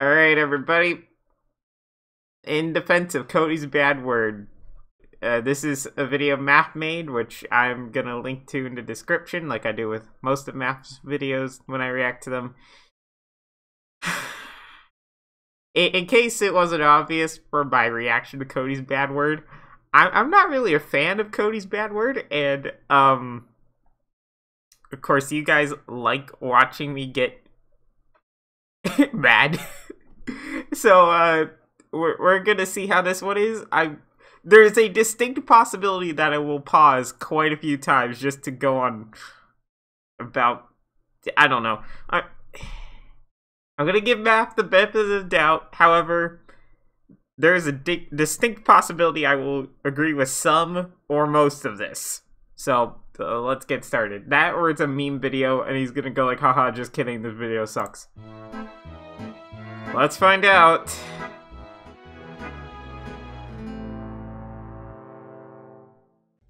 Alright, everybody. In defense of Cody's bad word, this is a video Math made, which I'm gonna link to in the description, like I do with most of Math's videos when I react to them. In case it wasn't obvious from my reaction to Cody's bad word, I'm not really a fan of Cody's bad word, and, of course, you guys like watching me get mad. So, we're gonna see how this one is. There's a distinct possibility that I will pause quite a few times just to go on about, I don't know. I'm gonna give Math the benefit of the doubt. However, there is a distinct possibility I will agree with some or most of this. So, let's get started. That or it's a meme video and he's gonna go like, haha, just kidding, this video sucks. Let's find out.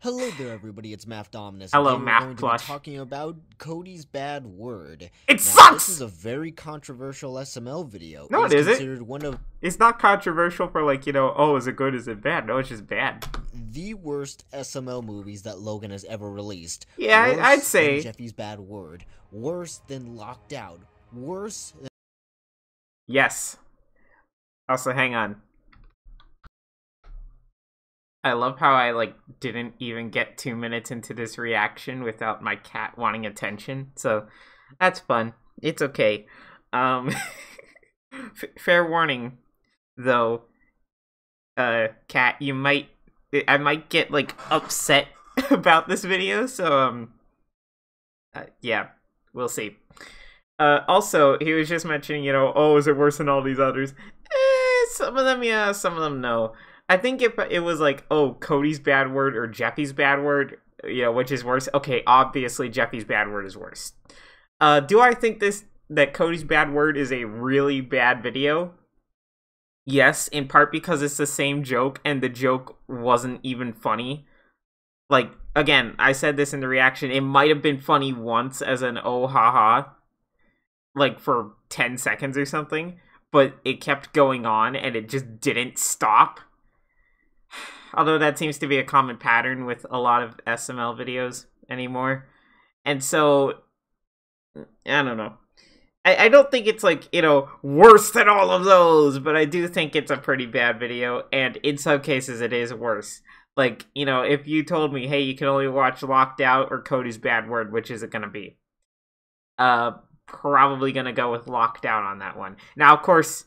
Hello there, everybody. It's Math Dominus. Hello, and Math we're going Plush. to be talking about Cody's bad word. It sucks! This is a very controversial SML video. No, it isn't. Considered one of It's not controversial for, like, you know, oh, is it good, is it bad? No, it's just bad. the worst SML movies that Logan has ever released. Yeah, Worse I'd say. than Jeffy's bad word. Worse than Locked Out. Worse than... Yes. Also, hang on. I love how I, like, didn't even get 2 minutes into this reaction without my cat wanting attention. So, that's fun. It's okay. Fair warning, though. Cat, I might get, like, upset about this video, so, yeah, we'll see. Also, he was just mentioning, you know, oh, is it worse than all these others? Some of them, yeah, some of them, no. I think if it was like, oh, Cody's bad word or Jeffy's bad word, you know, which is worse? Okay, obviously Jeffy's bad word is worse. Do I think that Cody's bad word is a really bad video? Yes, in part because it's the same joke and the joke wasn't even funny. Like, again, I said this in the reaction, it might have been funny once as an oh haha, like for 10 seconds or something, but it kept going on and it just didn't stop. Although that seems to be a common pattern with a lot of SML videos anymore. And so, I don't know. I don't think it's like, you know, worse than all of those, but I do think it's a pretty bad video, and in some cases it is worse. Like, you know, if you told me, hey, you can only watch Locked Out or Cody's bad word, which is it gonna be? Probably gonna go with Locked Out on that one. Now, of course,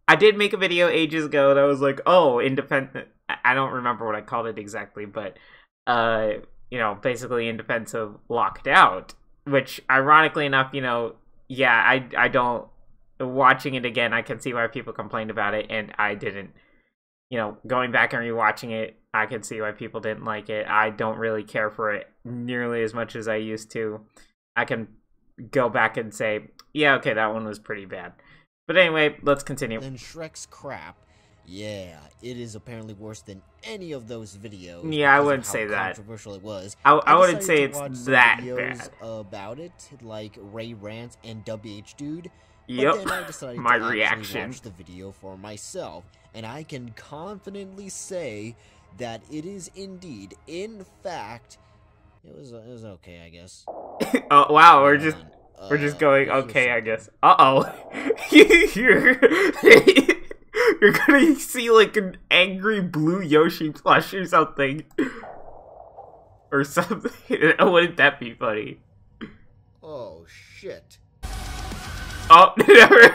I did make a video ages ago that was like, oh, independent. I don't remember what I called it exactly, but, you know, basically in defense of Locked Out, which, ironically enough, you know, yeah, I don't, watching it again, I can see why people complained about it, and I didn't, you know, going back and rewatching it, I can see why people didn't like it. I don't really care for it nearly as much as I used to. I can go back and say, yeah, okay, that one was pretty bad. But anyway, let's continue. Then Shrek's crap. Yeah, it is apparently worse than any of those videos. Yeah, I wouldn't say that. Controversial it was. I wouldn't say decided to watch it's some that videos bad. about it, like Ray Rants and dabhdude. Yep, But then I decided my to actually reaction. watch the video for myself, and I can confidently say that it is indeed, in fact, it was okay, I guess. Oh wow, we're just going here's okay, I something. guess. You're gonna see like an angry blue Yoshi plush or something. Or something. Wouldn't that be funny? Oh shit. Oh, never.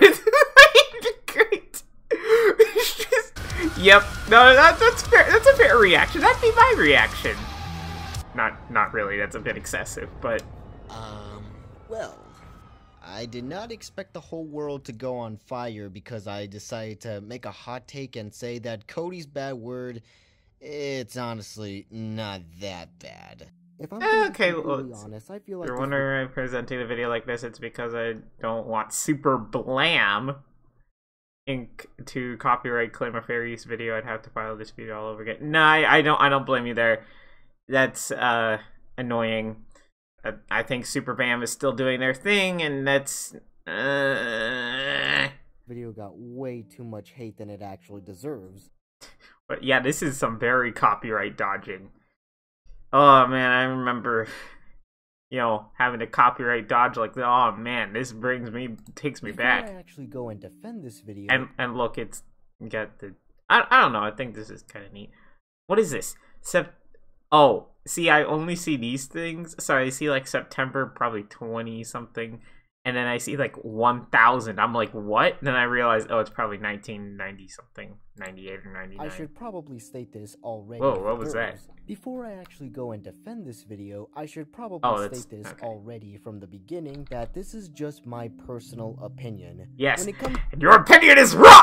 Great. Yep. No, that's fair. That's a fair reaction. That'd be my reaction. Not really. That's a bit excessive, but. Well, I did not expect the whole world to go on fire because I decided to make a hot take and say that Cody's bad word, it's honestly not that bad. If I'm Okay, completely honest, I feel like you're wondering why I'm presenting a video like this, it's because I don't want Super Blam Inc. to copyright claim a fair use video. I'd have to file this video all over again. No, I don't blame you there. That's annoying. I think Super Bam is still doing their thing, and that's very video got way too much hate than it actually deserves. But yeah, this is some very copyright dodging. Oh man, I remember, having to copyright dodge like that. Oh man, this takes me back. Before I actually go and defend this video, and look, it's got the I don't know. I think this is kind of neat. What is this? Oh, see, I only see these things. Sorry, I see like September, probably 20 something. And then I see like 1000. I'm like, what? Then I realize, oh, it's probably 1990 something, 98 or 99. I should probably state this already. Whoa, what was that? Before I actually go and defend this video, I should probably state this already from the beginning that this is just my personal opinion. Yes, and your opinion is wrong!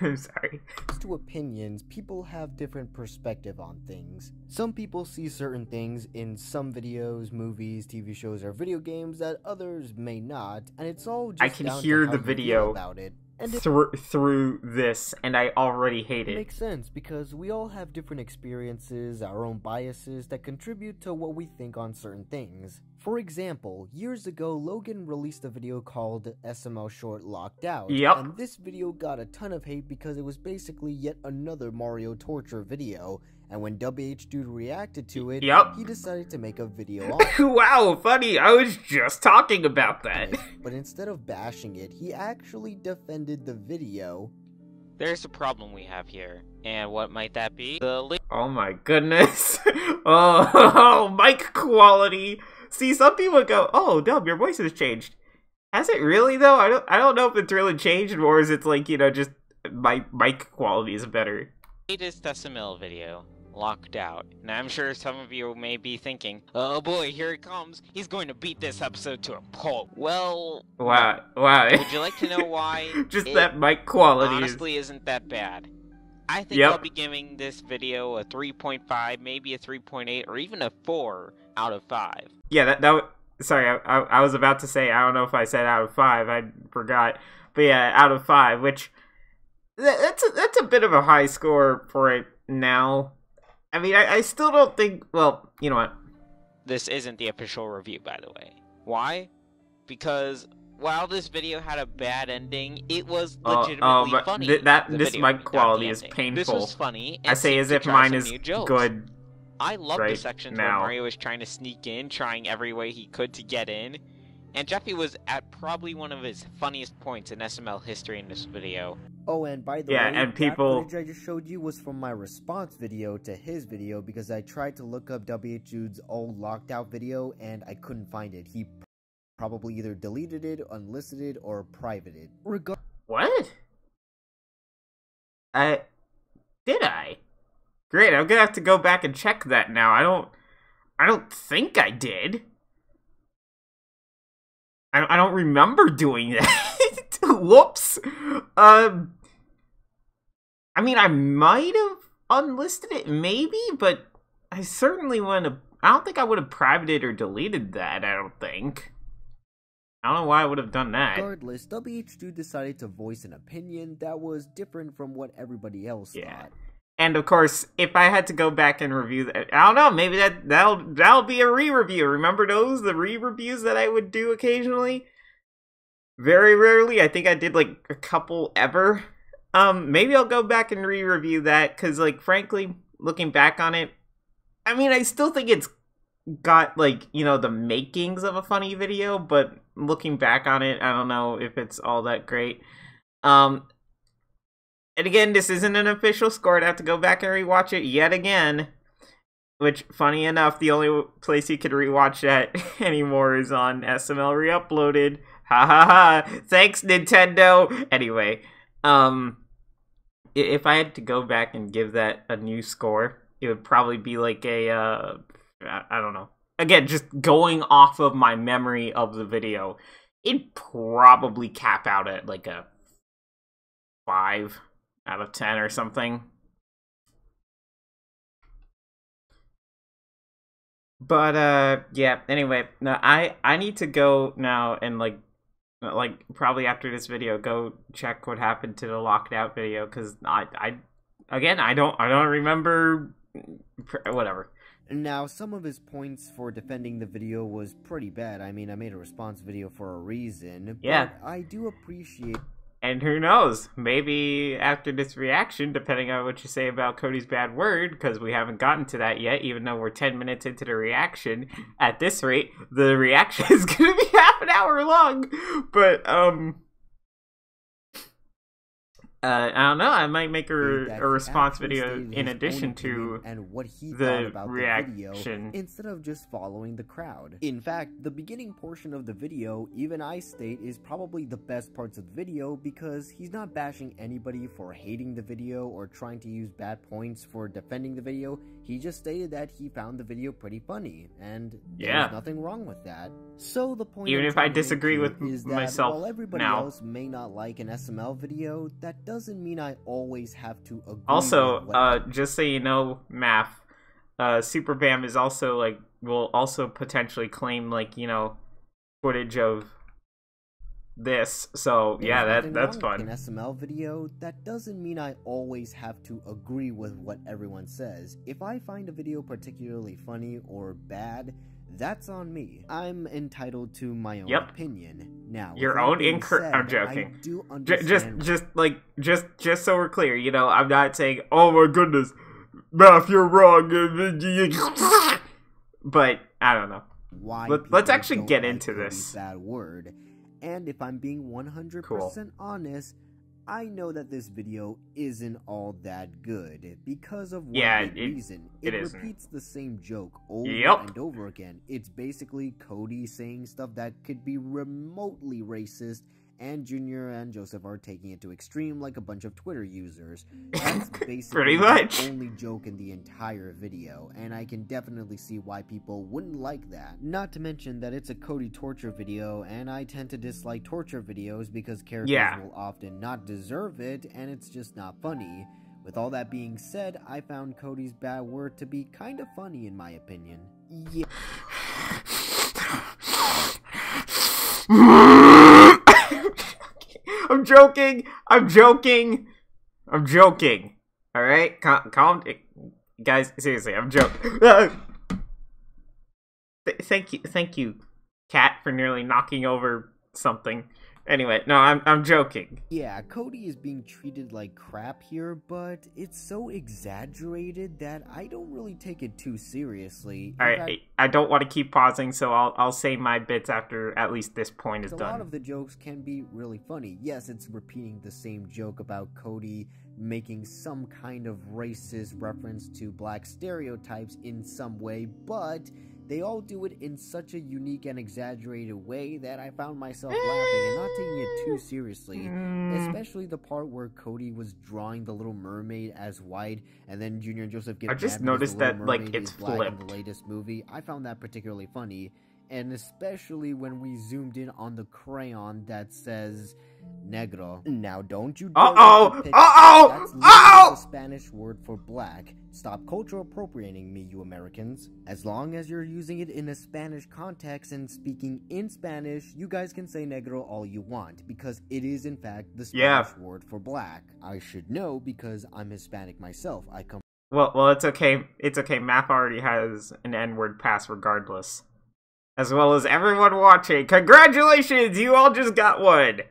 I'm sorry. To opinions, people have different perspective on things. Some people see certain things in some videos, movies, TV shows, or video games that others may not, and it's all just I can hear the video about it. Through this, and I already hate it. It makes sense, because we all have different experiences, our own biases that contribute to what we think on certain things. For example, years ago, Logan released a video called SML Short Locked Out, and this video got a ton of hate because it was basically yet another Mario torture video, and when dabhdude reacted to it, he decided to make a video on it. Wow, funny, I was just talking about that. But instead of bashing it, he actually defended the video. There's a problem we have here, and what might that be? Oh my goodness. Oh, mic quality. See, some people go, oh, Dub, your voice has changed. Has it really, though? I don't know if it's really changed, or is it like, just my mic quality is better. Latest SML video, Locked Out. Now, I'm sure some of you may be thinking, oh boy, here it comes. He's going to beat this episode to a pulp. Well, wow. Would you like to know why? Just that mic quality honestly isn't that bad. I think I'll be giving this video a 3.5, maybe a 3.8, or even a 4 out of 5. Yeah, sorry, I was about to say, I don't know if I said out of 5, I forgot. But yeah, out of 5, which, that's a bit of a high score for it now. I mean, I still don't think, well, you know what? This isn't the official review, by the way. Why? Because while this video had a bad ending, it was legitimately funny. This mic quality is painful. This was funny. I say as if mine is good. I love the sections where Mario was trying to sneak in, trying every way he could to get in. And Jeffy was at probably one of his funniest points in SML history in this video. Oh, and by the way, that footage I just showed you was from my response video to his video because I tried to look up dabhdude's old Locked Out video and I couldn't find it. He probably either deleted it, unlisted it, or privated. What? Did I? Great, I'm gonna have to go back and check that now. I don't think I did. I don't remember doing that. Whoops. I mean, I might have unlisted it, maybe, but I certainly wouldn't have. I don't think I would have privated or deleted that, I don't think. I don't know why I would have done that. Regardless, dabhdude decided to voice an opinion that was different from what everybody else thought. And of course, if I had to go back and review that, I don't know, maybe that'll be a re-review. Remember those, the re-reviews that I would do occasionally? Very rarely. I think I did like a couple ever. Maybe I'll go back and re-review that, because like frankly, looking back on it, I mean, I still think it's got like, the makings of a funny video, but looking back on it, I don't know if it's all that great. And again, this isn't an official score. I'd have to go back and rewatch it yet again. Which, funny enough, the only place you could rewatch that anymore is on SML Reuploaded. Ha ha ha! Thanks, Nintendo! Anyway, if I had to go back and give that a new score, it would probably be like a, I don't know. Again, just going off of my memory of the video, it'd probably cap out at like a 5 out of 10 or something. But yeah, anyway, no, I need to go now and like probably after this video go check what happened to the Locked Out video, because I don't remember whatever. Now, some of his points for defending the video was pretty bad. I mean, I made a response video for a reason, but I do appreciate. And who knows? Maybe after this reaction, depending on what you say about Cody's bad word, because we haven't gotten to that yet, even though we're 10 minutes into the reaction, at this rate, the reaction is going to be half an hour long. But, I don't know. I might make a response video in addition to the reaction instead of just following the crowd. In fact, the beginning portion of the video, even I state, is probably the best parts of the video because he's not bashing anybody for hating the video or trying to use bad points for defending the video. He just stated that he found the video pretty funny, and there's nothing wrong with that. So the point, even if I disagree with myself, while everybody else may not like an SML video, that doesn't mean I always have to agree. Also, just so you know, Math, Super Bam is also will also potentially claim footage of this. So yeah, that's fun. An SML video, that doesn't mean I always have to agree with what everyone says. If I find a video particularly funny or bad, that's on me. I'm entitled to my own opinion. Now, your own I'm joking. I do understand. Just so we're clear, I'm not saying, oh my goodness, Math, you're wrong. But I don't know. Let's actually get into this. Bad word. And if I'm being 100% honest, I know that this video isn't all that good because of one big reason. It repeats the same joke over and over again. It's basically Cody saying stuff that could be remotely racist, and Junior and Joseph are taking it to extreme like a bunch of Twitter users. That's basically the only joke in the entire video, and I can definitely see why people wouldn't like that. Not to mention that it's a Cody torture video, and I tend to dislike torture videos because characters will often not deserve it, and it's just not funny. With all that being said, I found Cody's bad word to be kind of funny in my opinion. Yeah. I'm joking. Alright? Calm. Guys, seriously, I'm joking. Thank you, Cat, for nearly knocking over something. Anyway, no, I'm joking. Yeah, Cody is being treated like crap here, but it's so exaggerated that I don't really take it too seriously. Alright, I don't want to keep pausing, so I'll say my bits after at least this point is done. A lot of the jokes can be really funny. Yes, it's repeating the same joke about Cody making some kind of racist reference to black stereotypes in some way, but they all do it in such a unique and exaggerated way that I found myself laughing and not taking it too seriously. Especially the part where Cody was drawing the Little Mermaid as white, and then Junior and Joseph get I just noticed that it's flipped in the latest movie. I found that particularly funny, and especially when we zoomed in on the crayon that says negro. Now don't you dare that's the Spanish word for black. Stop cultural appropriating me, you Americans. As long as you're using it in a Spanish context and speaking in Spanish, you guys can say negro all you want, because it is in fact the Spanish word for black. I should know because I'm Hispanic myself. Well, it's okay. It's okay. Math already has an N-word pass regardless. As well as everyone watching. Congratulations! You all just got one!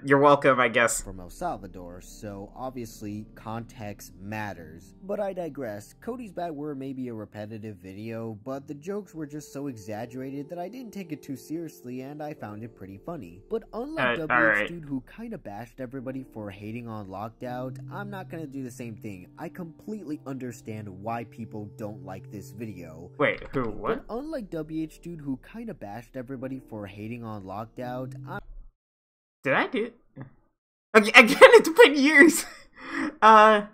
You're welcome, I guess. From El Salvador, so obviously context matters. But I digress. Cody's bad word may be a repetitive video, but the jokes were just so exaggerated that I didn't take it too seriously, and I found it pretty funny. But unlike dabhdude, who kinda bashed everybody for hating on Lockdown, I'm not gonna do the same thing. I completely understand why people don't like this video. Wait, who? What? But unlike dabhdude, who kinda bashed everybody for hating on Lockdown, did I do it? Again, it's been years. I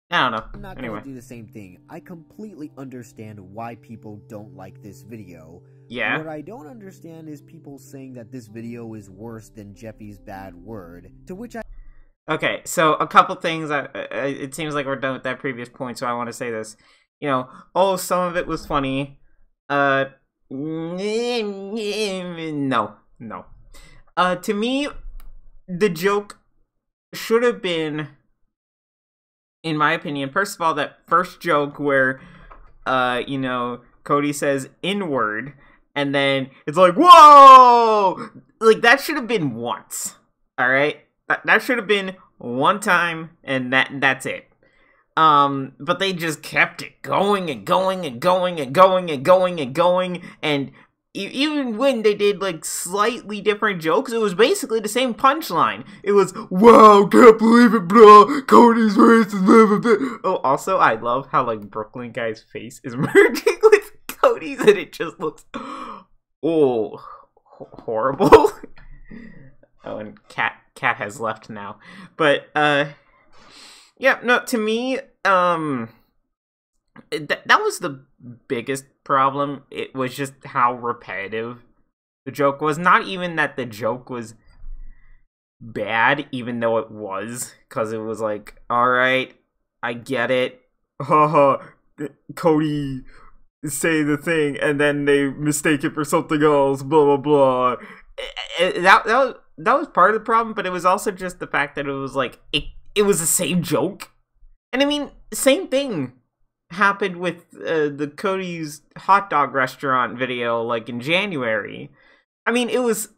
don't know. I'm not gonna do the same thing. I completely understand why people don't like this video. Yeah. What I don't understand is people saying that this video is worse than Jeffy's bad word. To which I... Okay, so a couple things. It seems like we're done with that previous point, so I want to say this. Some of it was funny. No. To me, the joke should have been, in my opinion, first of all, that first joke where, Cody says N-word, and then it's like, whoa! Like, that should have been once, alright? That should have been one time, and that's it. But they just kept it going and going and going and going and going and going, and even when they did, like, slightly different jokes, it was basically the same punchline. It was, wow, can't believe it, bro, Cody's racist, blah, blah, blah. Oh, also, I love how, like, Brooklyn guy's face is merging with Cody's, and it just looks, oh, horrible. Oh, and Cat has left now. But, yeah, no, to me, that was the biggest problem. It was just how repetitive the joke was. Not even that the joke was bad, even though it was, because it was like, alright, I get it. Haha, Cody say the thing, and then they mistake it for something else, blah, blah, blah. That was part of the problem, but it was also just the fact that it was like, it was the same joke. And I mean, same thing happened with the Cody's hot dog restaurant video, like, in January. I mean, it was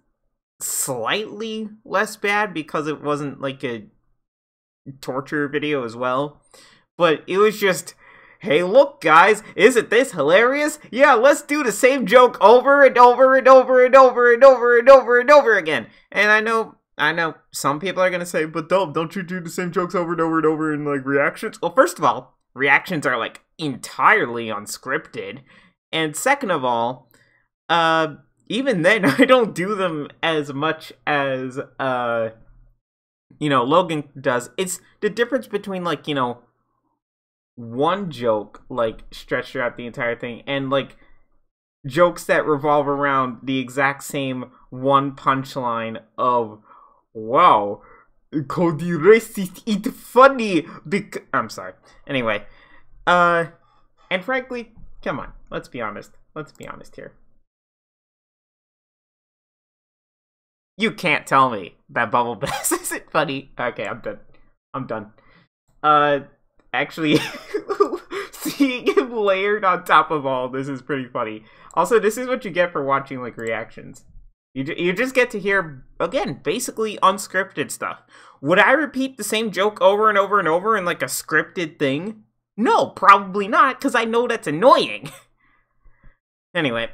slightly less bad because it wasn't, like, a torture video as well. But it was just, hey, look, guys, isn't this hilarious? Yeah, let's do the same joke over and over and over and over and over and over and over again. And I know some people are gonna say, but don't you do the same jokes over and over and over in, like, reactions? Well, first of all, reactions are, like, entirely unscripted. And second of all, even then, I don't do them as much as, Logan does. It's the difference between, like, one joke, like, stretched throughout the entire thing, and, like, jokes that revolve around the exact same one punchline of, wow, Cody racist, it's funny, I'm sorry. Anyway, and frankly, come on, let's be honest here. You can't tell me that Bubble Bass isn't funny. Okay, I'm done. Actually, seeing him layered on top of all this is pretty funny. Also, this is what you get for watching, like, reactions. You just get to hear, again, basically unscripted stuff. Would I repeat the same joke over and over and over in, like, a scripted thing? No, probably not, because I know that's annoying. Anyway.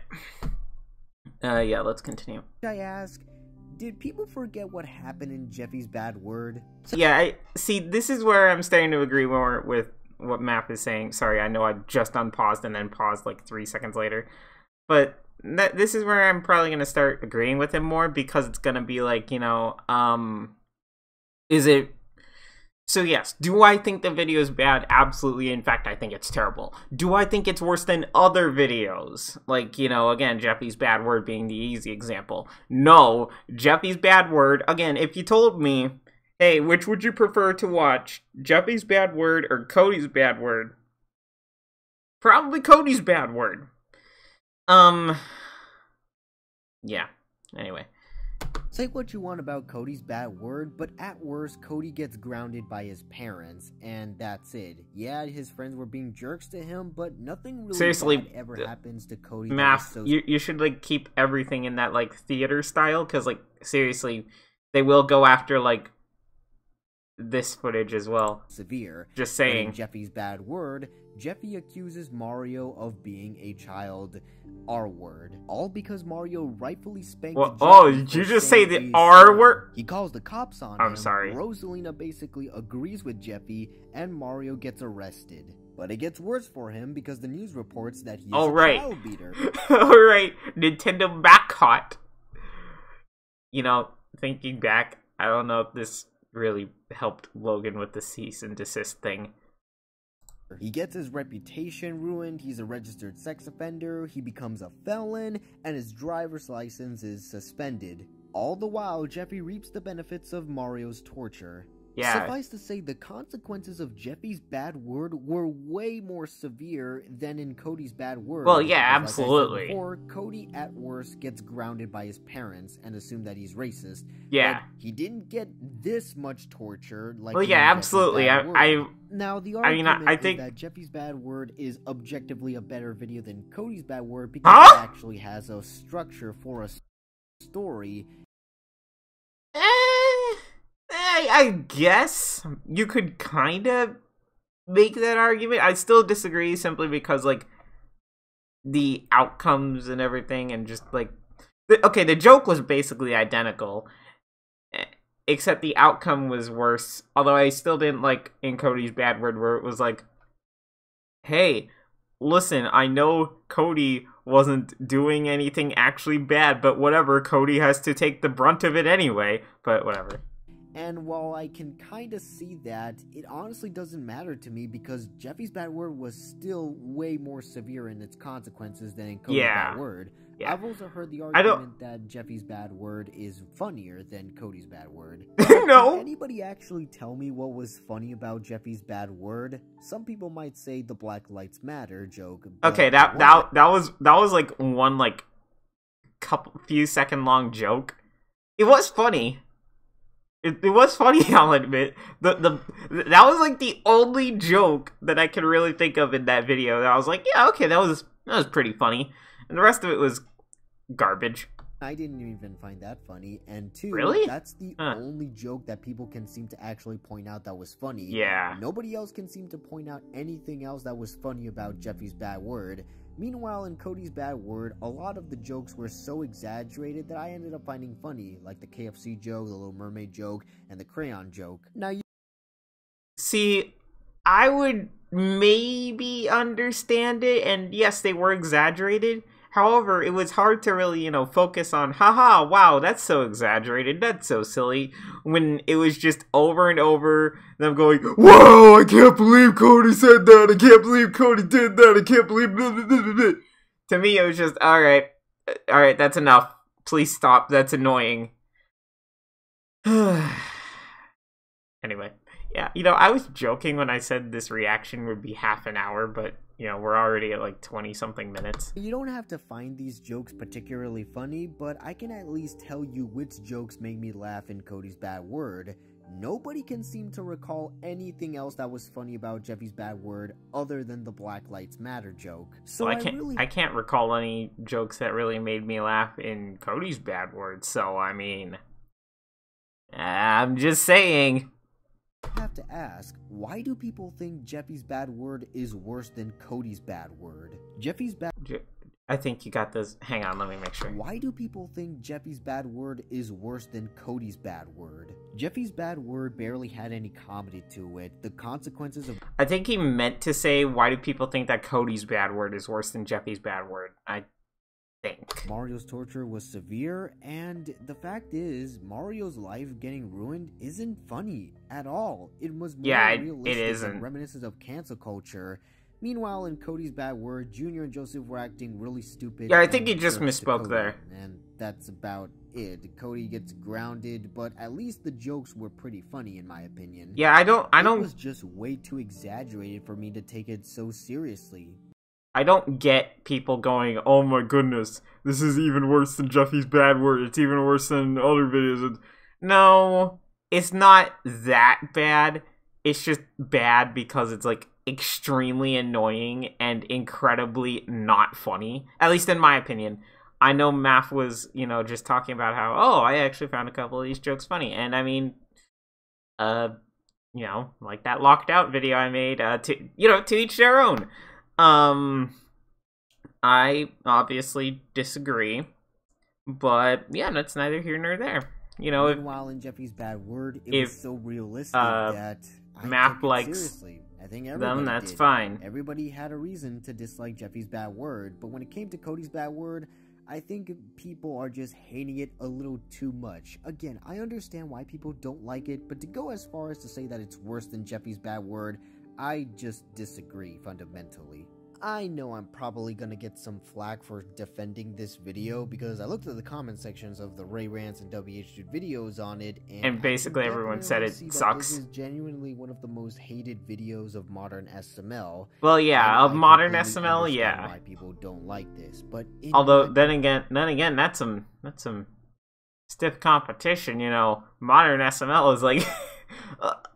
Yeah, let's continue. I ask, did people forget what happened in Jeffy's bad word? Yeah, see, this is where I'm starting to agree more with what Map is saying. Sorry, I know I just unpaused and then paused, like, 3 seconds later. But this is where I'm probably going to start agreeing with him more, because it's going to be like, is it... So yes, do I think the video is bad? Absolutely. In fact, I think it's terrible. Do I think it's worse than other videos? Like, again, Jeffy's bad word being the easy example. No, Jeffy's bad word, again, if you told me, hey, which would you prefer to watch? Jeffy's bad word or Cody's bad word? Probably Cody's bad word. Yeah, anyway. Say what you want about Cody's bad word, but at worst, Cody gets grounded by his parents, and that's it. Yeah, his friends were being jerks to him, but nothing really seriously bad ever happens to Cody. Math, you should, like, keep everything in that, like, theater style, because, like, seriously, they will go after, like, this footage as well. Severe. Just saying. In Jeffy's bad word, Jeffy accuses Mario of being a child R-word. All because Mario rightfully spanked Jeffy. Oh, did you just say the R-word? He calls the cops on him. I'm sorry. Rosalina basically agrees with Jeffy, and Mario gets arrested. But it gets worse for him because the news reports that he is a child beater. Alright, Nintendo back hot. Thinking back, I don't know if this really helped Logan with the cease and desist thing. He gets his reputation ruined, he's a registered sex offender, he becomes a felon, and his driver's license is suspended. All the while, Jeffy reaps the benefits of Mario's torture. Yeah. Suffice to say, the consequences of Jeffy's bad word were way more severe than in Cody's bad word. Well, yeah, because, absolutely. Like I said before, Cody at worst gets grounded by his parents and assumed that he's racist. Yeah. But he didn't get this much torture. Like, well, yeah, absolutely. Now, the argument I think is that Jeffy's bad word is objectively a better video than Cody's bad word because it actually has a structure for a story. I guess you could kind of make that argument. I still disagree simply because, like, the outcomes and everything and just, like... the joke was basically identical, except the outcome was worse. Although I still didn't like in Cody's bad word where it was like, hey, listen, I know Cody wasn't doing anything actually bad, but whatever, Cody has to take the brunt of it anyway, but whatever. And while I can kind of see that, it honestly doesn't matter to me because Jeffy's bad word was still way more severe in its consequences than in Cody's bad word. Yeah. I've also heard the argument that Jeffy's bad word is funnier than Cody's bad word. No. Can anybody actually tell me what was funny about Jeffy's bad word? Some people might say the Black Lives Matter joke. Okay, that was like one like few second long joke. It was funny. It was funny, I'll admit. That was like the only joke that I could really think of in that video. That I was like, yeah, okay, that was pretty funny. And the rest of it was garbage. I didn't even find that funny. And two, really? That's the only joke that people can seem to actually point out that was funny. Yeah. Nobody else can seem to point out anything else that was funny about Jeffy's bad word. Meanwhile, in Cody's bad word, a lot of the jokes were so exaggerated that I ended up finding funny, like the KFC joke, the Little Mermaid joke, and the crayon joke. Now, see, I would maybe understand it, and yes, they were exaggerated. However, it was hard to really, focus on, haha, wow, that's so exaggerated, that's so silly, when it was just over and over, them going, whoa, I can't believe Cody said that, I can't believe Cody did that, I can't believe, blah, blah, blah, blah. To me, it was just, alright, that's enough, please stop, that's annoying. Anyway, yeah, I was joking when I said this reaction would be half an hour, but... we're already at like 20-something minutes. You don't have to find these jokes particularly funny, but I can at least tell you which jokes made me laugh in Cody's bad word. Nobody can seem to recall anything else that was funny about Jeffy's bad word other than the Black Lives Matter joke. So well, I can't recall any jokes that really made me laugh in Cody's bad word, so I mean... I'm just saying... I have to ask, why do people think Jeffy's bad word is worse than Cody's bad word? I think you got this. Hang on, let me make sure. Why do people think Jeffy's bad word is worse than Cody's bad word? Jeffy's bad word barely had any comedy to it. The consequences of... I think he meant to say, why do people think that Cody's bad word is worse than Jeffy's bad word? I think. Mario's torture was severe, and the fact is, Mario's life getting ruined isn't funny at all. It was more realistic and reminiscent of cancel culture. Meanwhile, in Cody's bad word, Junior and Joseph were acting really stupid. Yeah, I think he just misspoke there. And that's about it. Cody gets grounded, but at least the jokes were pretty funny in my opinion. Yeah, I don't... It was just way too exaggerated for me to take it so seriously. I don't get people going, oh my goodness, this is even worse than Jeffy's bad word, it's even worse than other videos. No, it's not that bad. It's just bad because it's, like, extremely annoying and incredibly not funny. At least in my opinion. I know Math was, just talking about how, oh, I actually found a couple of these jokes funny. And, I mean, like that Locked Out video I made, to each their own. I obviously disagree, but yeah, that's neither here nor there. Meanwhile, in Jeffy's bad word, it was so realistic that Math likes seriously. I think everybody that's did. fine. Everybody had a reason to dislike Jeffy's bad word, but when it came to Cody's bad word, I think people are just hating it a little too much. Again, I understand why people don't like it, but to go as far as to say that it's worse than Jeffy's bad word, I just disagree fundamentally. I know I'm probably gonna get some flack for defending this video because I looked at the comment sections of the Ray Rants and dabhdude videos on it, and basically everyone said it sucks. This is genuinely one of the most hated videos of modern SML. Well, yeah, of modern SML, yeah. Why people don't like this, but although then again, that's some stiff competition. You know, modern SML is like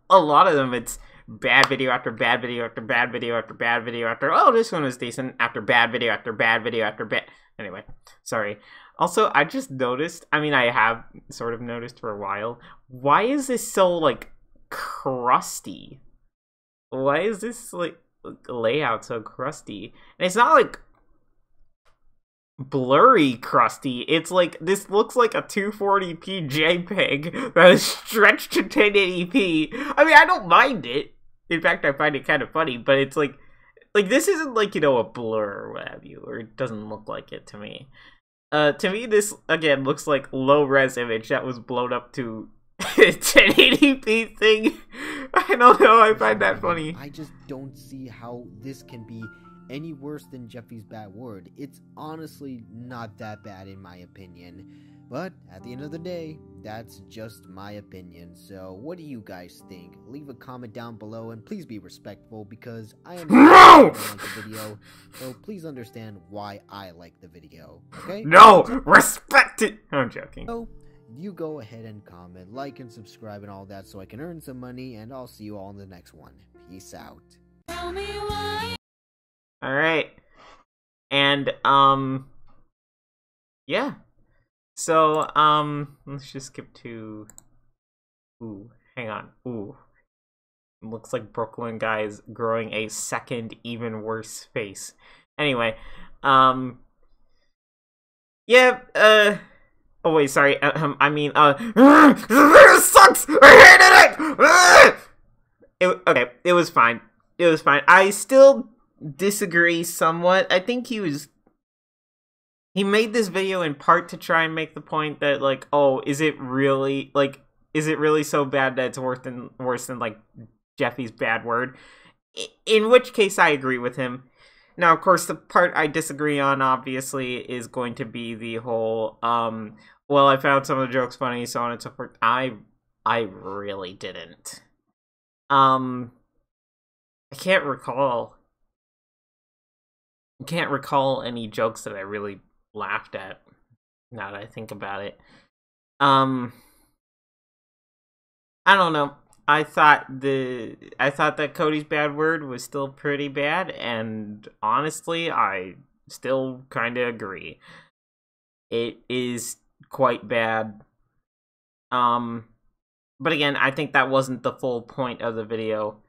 a lot of them. It's bad video after bad video after bad video after bad video after, oh, this one was decent, after bad video after bad video after bad. Anyway, sorry. Also, I just noticed, I mean, I have sort of noticed for a while, why is this so, like, crusty? Why is this, like, layout so crusty? And it's not, like, blurry crusty. It's like, this looks like a 240p JPEG that is stretched to 1080p. I mean, I don't mind it. In fact, I find it kind of funny, but it's like this isn't like, you know, a blur or what have you, or it doesn't look like it to me. To me, this, again, looks like low-res image that was blown up to 1080p thing. I don't know, I find that funny. I just don't see how this can be any worse than Jeffy's bad word. It's honestly not that bad in my opinion. But at the end of the day, that's just my opinion. So what do you guys think? Leave a comment down below and please be respectful because I understand like the video. So please understand why I like the video. Okay? No! Respect it! I'm joking. So you go ahead and comment, like, and subscribe and all that so I can earn some money, and I'll see you all in the next one. Peace out. Tell me why. Alright. And, yeah. So, let's just skip to, ooh, hang on, ooh. Looks like Brooklyn guy is growing a second, even worse face. Anyway, yeah, oh wait, sorry, I mean, this sucks! I hated it! Okay, it was fine. It was fine. I still disagree somewhat. I think he made this video in part to try and make the point that, like, oh, is it really so bad that it's worse than like Jeffy's bad word? In which case I agree with him. Now, of course, the part I disagree on, obviously, is going to be the whole, well, I found some of the jokes funny, so on and so forth. I really didn't. I can't recall any jokes that I really laughed at, now that I think about it. I don't know. I thought that Cody's bad word was still pretty bad, and honestly, I still kind of agree. It is quite bad. But again, I think that wasn't the full point of the video.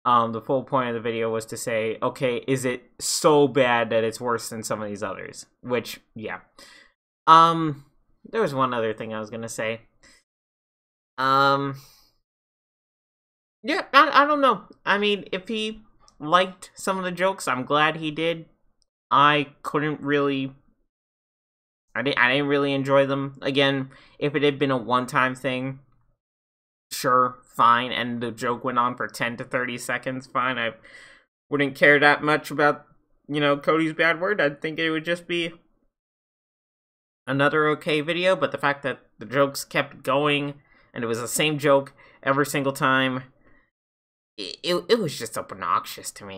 The full point of the video was to say, okay, is it so bad that it's worse than some of these others? Which, yeah. There was one other thing I was gonna say. Yeah, I don't know. I mean, if he liked some of the jokes, I'm glad he did. I didn't really enjoy them. Again, if it had been a one-time thing, sure, fine, and the joke went on for 10 to 30 seconds, fine. I wouldn't care that much about, you know, Cody's bad word. I'd think it would just be another okay video, but the fact that the jokes kept going, and it was the same joke every single time, it was just obnoxious to me.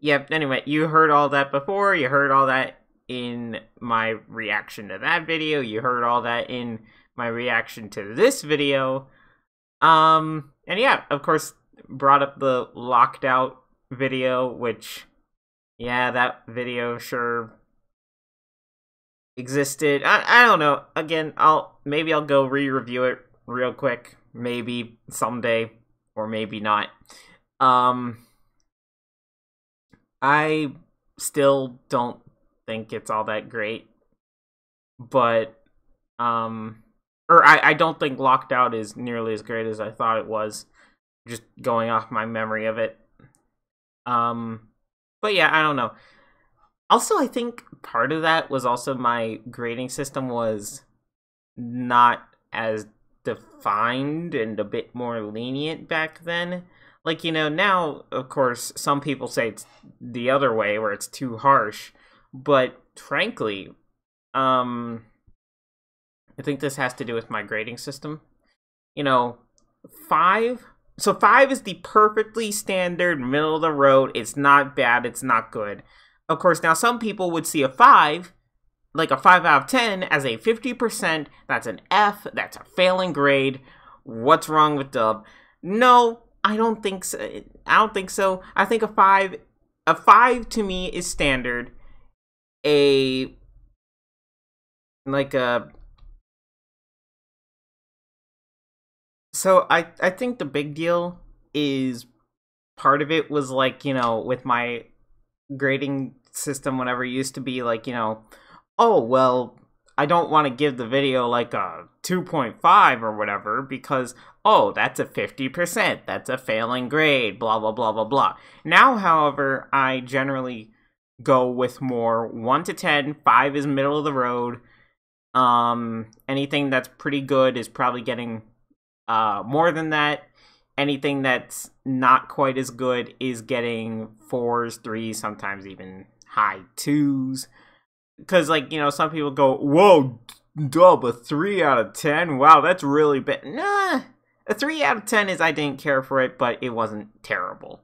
Yeah, anyway, you heard all that before, you heard all that in my reaction to that video, you heard all that in my reaction to this video, and yeah, of course, brought up the locked out video, which, yeah, that video sure existed. I don't know, again, maybe I'll go re-review it real quick, maybe someday, or maybe not. I still don't think it's all that great, but I don't think Locked Out is nearly as great as I thought it was, just going off my memory of it. But yeah, I don't know. Also, I think part of that was also my grading system was not as defined and a bit more lenient back then. Like, now, of course, some people say it's the other way, where it's too harsh. But, frankly, I think this has to do with my grading system. 5... So 5 is the perfectly standard, middle of the road. It's not bad, it's not good. Of course, now some people would see a 5, like a 5 out of 10, as a 50%. That's an F, that's a failing grade. What's wrong with Dub? No, I don't think so. I think a 5 to me is standard. So I think the big deal is, part of it was like, with my grading system, whenever it used to be like, oh, well, I don't want to give the video like a 2.5 or whatever because, oh, that's a 50%, that's a failing grade, blah, blah, blah, blah, blah. Now, however, I generally go with more 1 to 10, 5 is middle of the road. Anything that's pretty good is probably getting more than that. Anything that's not quite as good is getting 4s, 3s, sometimes even high 2s. Because, like, some people go, whoa, Dub, a 3 out of 10? Wow, that's really bad. Nah, a 3 out of 10 is I didn't care for it, but it wasn't terrible.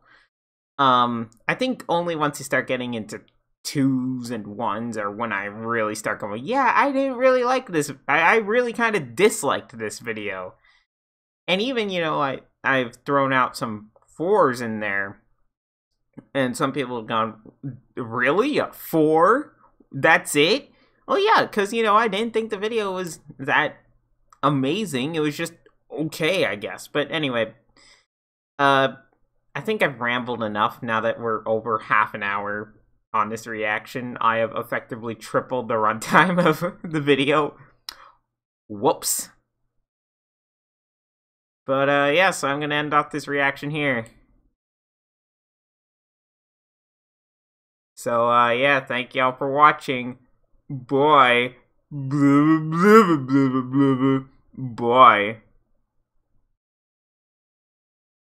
I think only once you start getting into 2s and 1s are when I really start going, yeah, I didn't really like this. I really kind of disliked this video. And even, I've thrown out some 4s in there. And some people have gone, really? A 4? That's it? Well, yeah, because, I didn't think the video was that amazing. It was just okay, I guess. But anyway, I think I've rambled enough now that we're over half an hour on this reaction. I have effectively tripled the runtime of the video. Whoops. But, yeah, so I'm gonna end off this reaction here. So, yeah, thank y'all for watching. Boy. Boy.